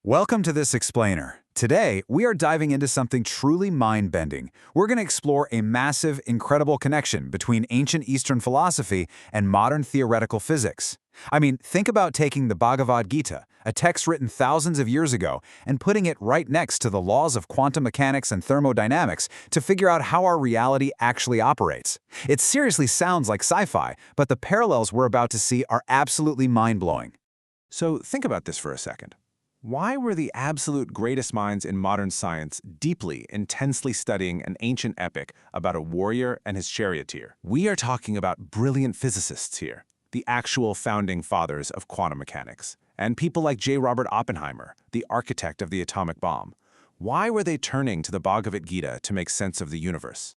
Welcome to this explainer. Today, we are diving into something truly mind-bending. We're going to explore a massive, incredible connection between ancient Eastern philosophy and modern theoretical physics. I mean, think about taking the Bhagavad Gita, a text written thousands of years ago, and putting it right next to the laws of quantum mechanics and thermodynamics to figure out how our reality actually operates. It seriously sounds like sci-fi, but the parallels we're about to see are absolutely mind-blowing. So think about this for a second. Why were the absolute greatest minds in modern science deeply, intensely studying an ancient epic about a warrior and his charioteer? We are talking about brilliant physicists here, the actual founding fathers of quantum mechanics, and people like J. Robert Oppenheimer, the architect of the atomic bomb. Why were they turning to the Bhagavad Gita to make sense of the universe?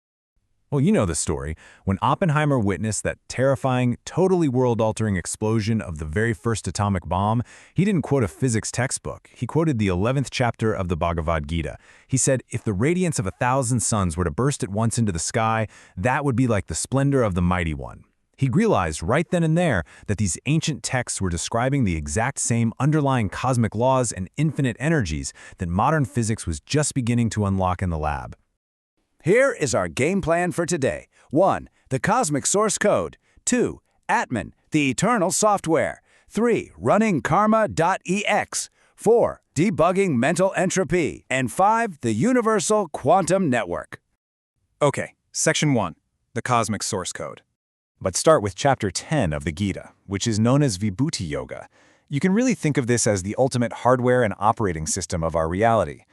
Well, you know the story. When Oppenheimer witnessed that terrifying, totally world-altering explosion of the very first atomic bomb, he didn't quote a physics textbook. He quoted the 11th chapter of the Bhagavad Gita. He said, if the radiance of 1,000 suns were to burst at once into the sky, that would be like the splendor of the mighty one. He realized right then and there that these ancient texts were describing the exact same underlying cosmic laws and infinite energies that modern physics was just beginning to unlock in the lab. Here is our game plan for today. 1. The cosmic source code. 2. Atman, the eternal software. 3. Running Karma.exe. 4. Debugging mental entropy. And 5. The universal quantum network. Okay, Section 1, the cosmic source code. But start with Chapter 10 of the Gita, which is known as Vibhuti Yoga. You can really think of this as the ultimate hardware and operating system of our reality.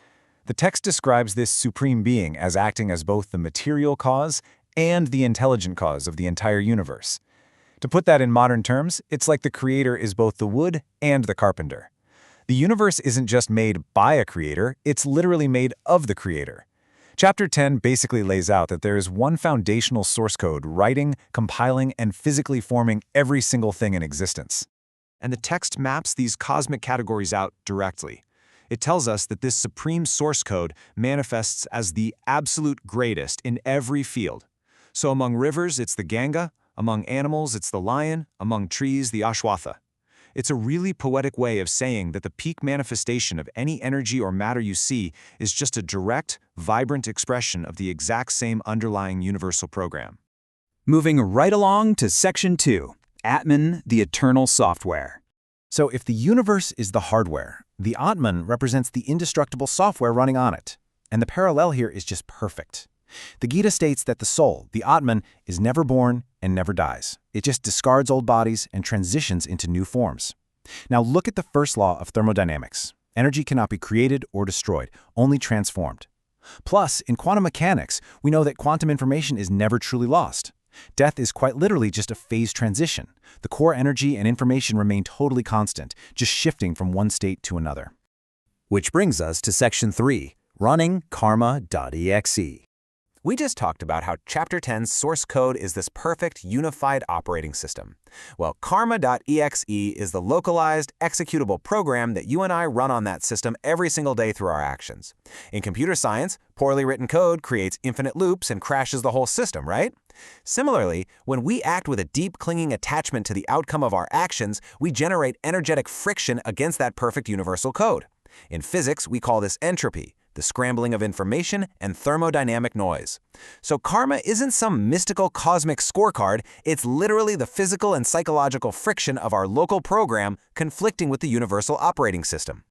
The text describes this supreme being as acting as both the material cause and the intelligent cause of the entire universe. To put that in modern terms, it's like the creator is both the wood and the carpenter. The universe isn't just made by a creator, it's literally made of the creator. Chapter 10 basically lays out that there is one foundational source code writing, compiling, and physically forming every single thing in existence. And the text maps these cosmic categories out directly. It tells us that this supreme source code manifests as the absolute greatest in every field. So among rivers, it's the Ganga, among animals, it's the lion, among trees, the Ashwatha. It's a really poetic way of saying that the peak manifestation of any energy or matter you see is just a direct, vibrant expression of the exact same underlying universal program. Moving right along to Section 2. Atman, the eternal software. So if the universe is the hardware, the Atman represents the indestructible software running on it. And the parallel here is just perfect. The Gita states that the soul, the Atman, is never born and never dies. It just discards old bodies and transitions into new forms. Now look at the first law of thermodynamics. Energy cannot be created or destroyed, only transformed. Plus, in quantum mechanics, we know that quantum information is never truly lost. Death is quite literally just a phase transition. The core energy and information remain totally constant, just shifting from one state to another. Which brings us to Section 3, Running Karma.exe. We just talked about how Chapter 10's source code is this perfect, unified operating system. Well, Karma.exe is the localized, executable program that you and I run on that system every single day through our actions. In computer science, poorly written code creates infinite loops and crashes the whole system, right? Similarly, when we act with a deep, clinging attachment to the outcome of our actions, we generate energetic friction against that perfect universal code. In physics, we call this entropy, the scrambling of information and thermodynamic noise. So karma isn't some mystical cosmic scorecard, it's literally the physical and psychological friction of our local program conflicting with the universal operating system.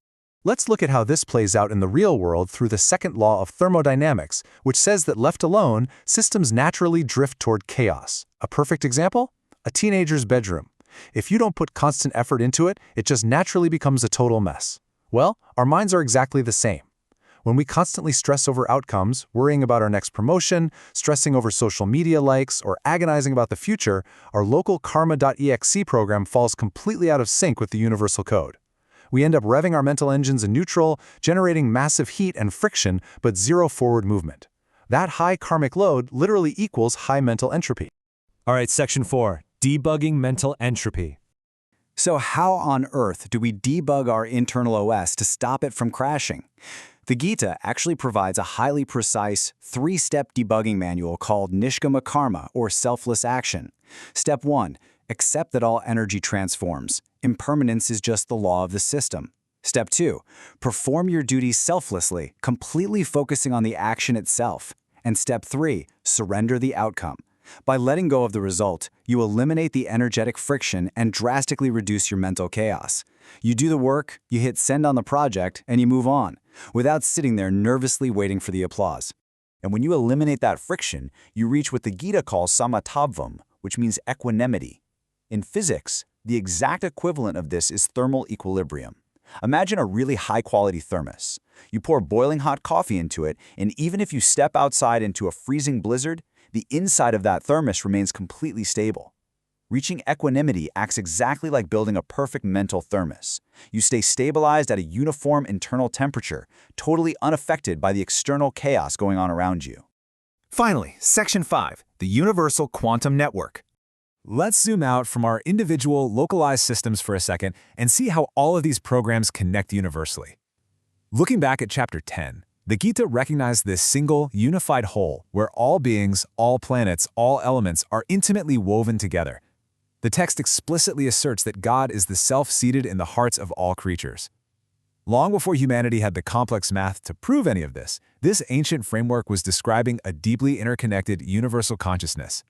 Let's look at how this plays out in the real world through the second law of thermodynamics, which says that left alone, systems naturally drift toward chaos. A perfect example? A teenager's bedroom. If you don't put constant effort into it, it just naturally becomes a total mess. Well, our minds are exactly the same. When we constantly stress over outcomes, worrying about our next promotion, stressing over social media likes, or agonizing about the future, our local Karma.exe program falls completely out of sync with the universal code. We end up revving our mental engines in neutral, generating massive heat and friction, but zero forward movement. That high karmic load literally equals high mental entropy. All right, Section 4, Debugging Mental Entropy. So how on earth do we debug our internal OS to stop it from crashing? The Gita actually provides a highly precise, 3-step debugging manual called Nishkama Karma, or selfless action. Step 1. Accept that all energy transforms. Impermanence is just the law of the system. Step 2. Perform your duties selflessly, completely focusing on the action itself. And Step 3. Surrender the outcome. By letting go of the result, you eliminate the energetic friction and drastically reduce your mental chaos. You do the work, you hit send on the project, and you move on, without sitting there nervously waiting for the applause. And when you eliminate that friction, you reach what the Gita calls samatavvam, which means equanimity. In physics, the exact equivalent of this is thermal equilibrium. Imagine a really high-quality thermos. You pour boiling hot coffee into it, and even if you step outside into a freezing blizzard, the inside of that thermos remains completely stable. Reaching equanimity acts exactly like building a perfect mental thermos. You stay stabilized at a uniform internal temperature, totally unaffected by the external chaos going on around you. Finally, Section 5, the Universal Quantum Network. Let's zoom out from our individual, localized systems for a second and see how all of these programs connect universally. Looking back at Chapter 10, the Gita recognized this single, unified whole where all beings, all planets, all elements are intimately woven together. The text explicitly asserts that God is the self seated in the hearts of all creatures. Long before humanity had the complex math to prove any of this ancient framework was describing a deeply interconnected universal consciousness.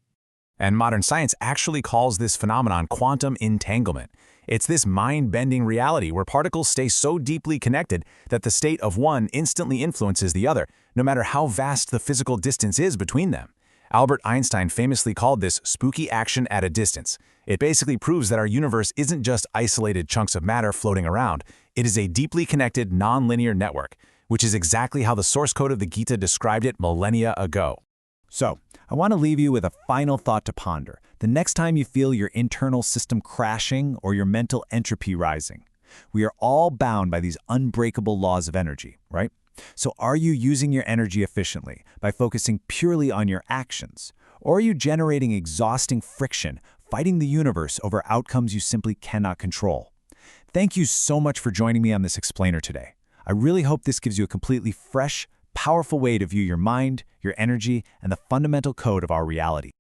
And modern science actually calls this phenomenon quantum entanglement. It's this mind-bending reality where particles stay so deeply connected that the state of one instantly influences the other, no matter how vast the physical distance is between them. Albert Einstein famously called this spooky action at a distance. It basically proves that our universe isn't just isolated chunks of matter floating around. It is a deeply connected, non-linear network, which is exactly how the source code of the Gita described it millennia ago. So, I want to leave you with a final thought to ponder. The next time you feel your internal system crashing or your mental entropy rising, we are all bound by these unbreakable laws of energy, right? So are you using your energy efficiently by focusing purely on your actions? Or are you generating exhausting friction, fighting the universe over outcomes you simply cannot control? Thank you so much for joining me on this explainer today. I really hope this gives you a completely fresh, powerful way to view your mind, your energy, and the fundamental code of our reality.